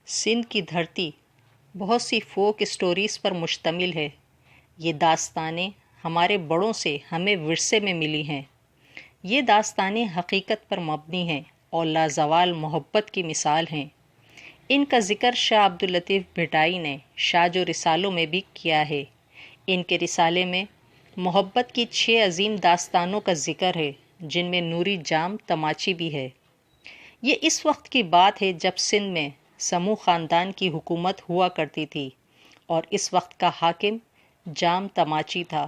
سندھ کی دھرتی بہت سی فوک اسٹوریز پر مشتمل ہے۔ یہ داستانیں ہمارے بڑوں سے ہمیں ورثے میں ملی ہیں۔ یہ داستانیں حقیقت پر مبنی ہیں اور لازوال محبت کی مثال ہیں۔ ان کا ذکر شاہ عبداللطیف بھٹائی نے شاج و رسالوں میں بھی کیا ہے۔ ان کے رسالے میں محبت کی 6 عظیم داستانوں کا ذکر ہے، جن میں نوری جام تماچی بھی ہے۔ یہ اس وقت کی بات ہے جب سندھ میں سمو خاندان کی حکومت ہوا کرتی تھی اور اس وقت کا حاکم جام تماچی تھا۔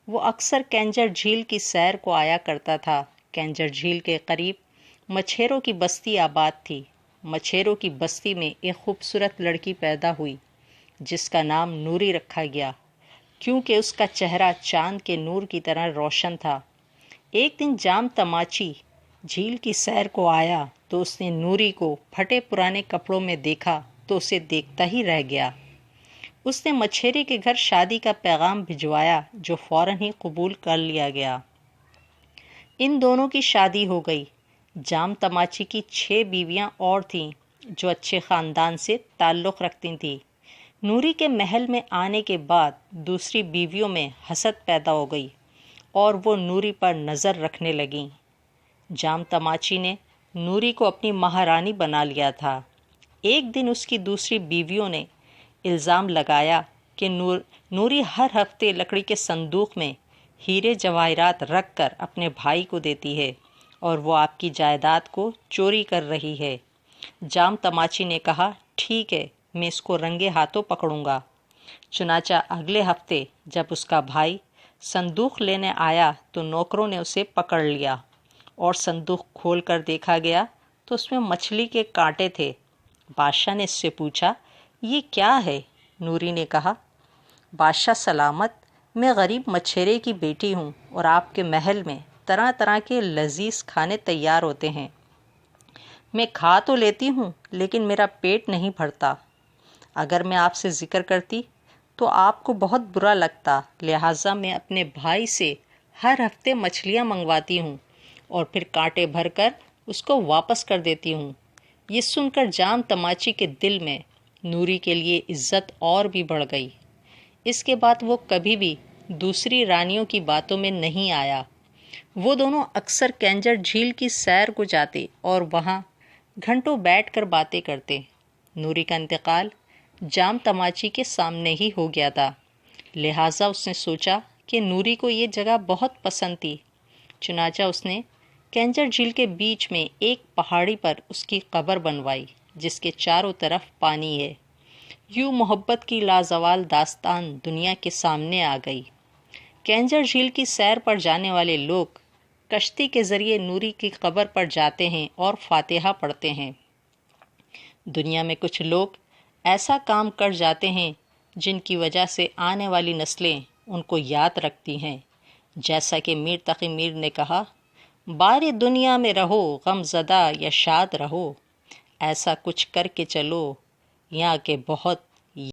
وہ اکثر کینجر جھیل کی سیر کو آیا کرتا تھا۔ کینجر جھیل کے قریب مچھیروں کی بستی آباد تھی۔ مچھیروں کی بستی میں ایک خوبصورت لڑکی پیدا ہوئی جس کا نام نوری رکھا گیا، کیونکہ اس کا چہرہ چاند کے نور کی طرح روشن تھا۔ ایک دن جام تماچی جھیل کی سیر کو آیا تو اس نے نوری کو پھٹے پرانے کپڑوں میں دیکھا تو اسے دیکھتا ہی رہ گیا۔ اس نے مچھیرے کے گھر شادی کا پیغام بھجوایا جو فوراً ہی قبول کر لیا گیا۔ ان دونوں کی شادی ہو گئی۔ جام تماچی کی 6 بیویاں اور تھیں جو اچھے خاندان سے تعلق رکھتی تھیں۔ نوری کے محل میں آنے کے بعد دوسری بیویوں میں حسد پیدا ہو گئی اور وہ نوری پر نظر رکھنے لگیں۔ جام تماچی نے نوری کو اپنی مہارانی بنا لیا تھا۔ ایک دن اس کی دوسری بیویوں نے الزام لگایا کہ نوری ہر ہفتے لکڑی کے صندوق میں ہیرے جواہرات رکھ کر اپنے بھائی کو دیتی ہے اور وہ آپ کی جائیداد کو چوری کر رہی ہے۔ جام تماچی نے کہا، ٹھیک ہے، میں اس کو رنگے ہاتھوں پکڑوں گا۔ چنانچہ اگلے ہفتے جب اس کا بھائی صندوق لینے آیا تو نوکروں نے اسے پکڑ لیا اور صندوق کھول کر دیکھا گیا تو اس میں مچھلی کے کانٹے تھے۔ بادشاہ نے اس سے پوچھا، یہ کیا ہے؟ نوری نے کہا، بادشاہ سلامت، میں غریب مچھیرے کی بیٹی ہوں اور آپ کے محل میں طرح طرح کے لذیذ کھانے تیار ہوتے ہیں۔ میں کھا تو لیتی ہوں لیکن میرا پیٹ نہیں بھرتا۔ اگر میں آپ سے ذکر کرتی تو آپ کو بہت برا لگتا، لہٰذا میں اپنے بھائی سے ہر ہفتے مچھلیاں منگواتی ہوں اور پھر کانٹے بھر کر اس کو واپس کر دیتی ہوں۔ یہ سن کر جام تماچی کے دل میں نوری کے لیے عزت اور بھی بڑھ گئی۔ اس کے بعد وہ کبھی بھی دوسری رانیوں کی باتوں میں نہیں آیا۔ وہ دونوں اکثر کینجر جھیل کی سیر کو جاتے اور وہاں گھنٹوں بیٹھ کر باتیں کرتے۔ نوری کا انتقال جام تماچی کے سامنے ہی ہو گیا تھا، لہٰذا اس نے سوچا کہ نوری کو یہ جگہ بہت پسند تھی۔ چنانچہ اس نے کینجر جھیل کے بیچ میں ایک پہاڑی پر اس کی قبر بنوائی جس کے چاروں طرف پانی ہے۔ یوں محبت کی لازوال داستان دنیا کے سامنے آ گئی۔ کینجر جھیل کی سیر پر جانے والے لوگ کشتی کے ذریعے نوری کی قبر پر جاتے ہیں اور فاتحہ پڑھتے ہیں۔ دنیا میں کچھ لوگ ایسا کام کر جاتے ہیں جن کی وجہ سے آنے والی نسلیں ان کو یاد رکھتی ہیں، جیسا کہ میر تقی میر نے کہا، باری دنیا میں رہو غم زدہ یا شاد رہو، ایسا کچھ کر کے چلو یہاں کے بہت